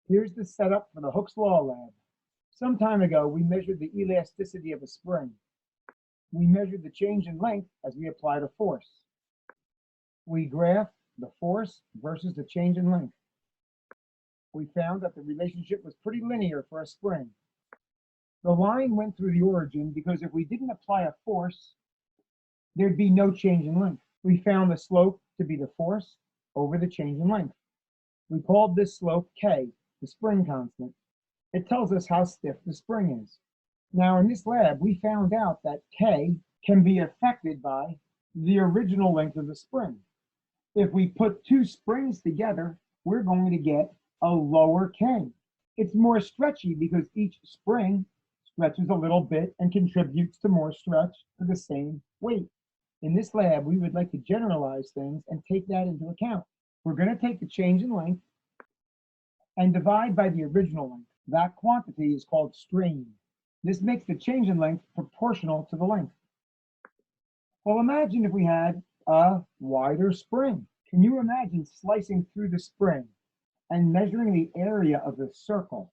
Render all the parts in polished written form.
Here's the setup for the Hooke's Law Lab. Some time ago, we measured the elasticity of a spring. We measured the change in length as we applied a force. We graphed the force versus the change in length. We found that the relationship was pretty linear for a spring. The line went through the origin because if we didn't apply a force, there'd be no change in length. We found the slope to be the force over the change in length. We called this slope K, the spring constant. It tells us how stiff the spring is. Now in this lab, we found out that K can be affected by the original length of the spring. If we put two springs together, we're going to get a lower K. It's more stretchy because each spring stretches a little bit and contributes to more stretch for the same weight. In this lab, we would like to generalize things and take that into account. We're going to take the change in length and divide by the original length. That quantity is called strain. This makes the change in length proportional to the length. Well, imagine if we had a wider spring. Can you imagine slicing through the spring and measuring the area of the circle?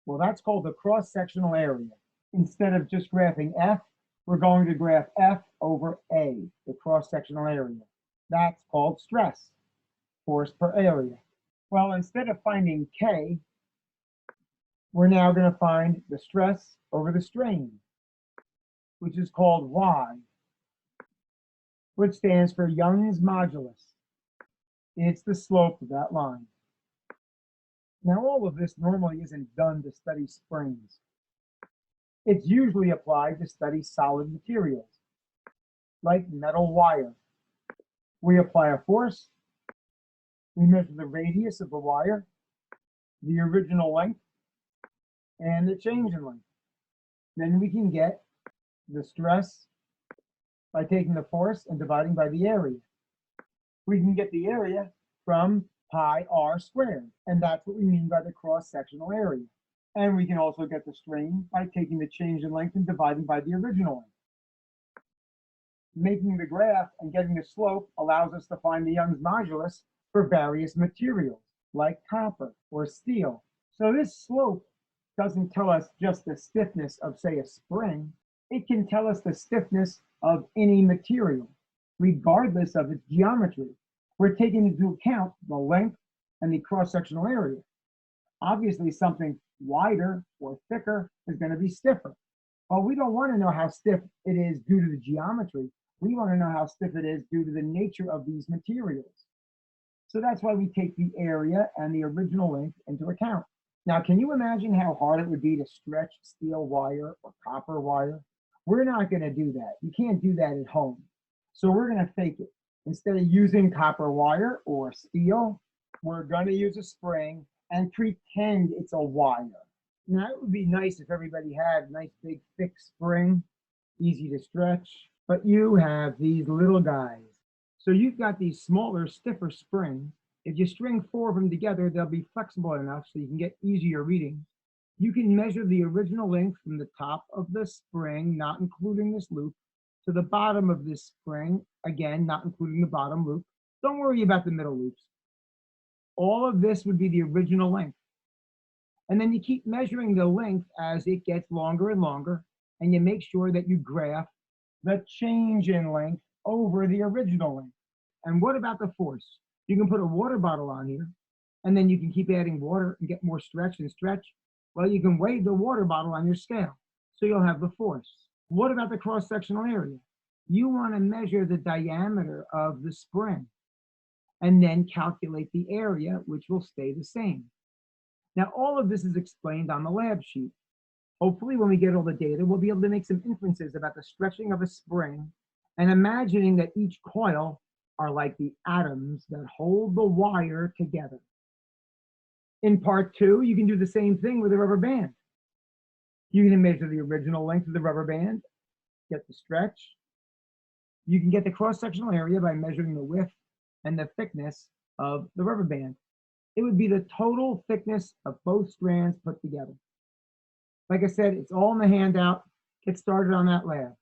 Well, that's called the cross-sectional area. Instead of just graphing F, we're going to graph F over A, the cross-sectional area. That's called stress, force per area. Well, instead of finding K, we're now going to find the stress over the strain, which is called Y, which stands for Young's modulus. It's the slope of that line. Now, all of this normally isn't done to study springs. It's usually applied to study solid materials, like metal wire. We apply a force, we measure the radius of the wire, the original length, and the change in length. Then we can get the stress by taking the force and dividing by the area. We can get the area from pi r squared, and that's what we mean by the cross-sectional area. And we can also get the strain by taking the change in length and dividing by the original length. Making the graph and getting the slope allows us to find the Young's modulus for various materials, like copper or steel. So this slope doesn't tell us just the stiffness of, say, a spring. It can tell us the stiffness of any material, regardless of its geometry. We're taking into account the length and the cross-sectional area. Obviously, something wider or thicker is going to be stiffer. But we don't want to know how stiff it is due to the geometry. We want to know how stiff it is due to the nature of these materials. So that's why we take the area and the original length into account. Now, can you imagine how hard it would be to stretch steel wire or copper wire? We're not going to do that. You can't do that at home. So we're going to fake it. Instead of using copper wire or steel, we're going to use a spring and pretend it's a wire. Now, it would be nice if everybody had a nice big thick spring, easy to stretch, but you have these little guys. So you've got these smaller, stiffer springs. If you string 4 of them together, they'll be flexible enough so you can get easier readings. You can measure the original length from the top of the spring, not including this loop, to the bottom of this spring, again, not including the bottom loop. Don't worry about the middle loops. All of this would be the original length. And then you keep measuring the length as it gets longer and longer, and you make sure that you graph the change in length over the original length. And what about the force? You can put a water bottle on here, and then you can keep adding water and get more stretch and stretch. Well, you can weigh the water bottle on your scale, so you'll have the force. What about the cross-sectional area? You want to measure the diameter of the spring, and then calculate the area, which will stay the same. Now, all of this is explained on the lab sheet. Hopefully, when we get all the data, we'll be able to make some inferences about the stretching of a spring and imagining that each coil are like the atoms that hold the wire together. In part 2, you can do the same thing with a rubber band. You can measure the original length of the rubber band, get the stretch. You can get the cross-sectional area by measuring the width and the thickness of the rubber band. It would be the total thickness of both strands put together. Like I said, it's all in the handout. Get started on that lab.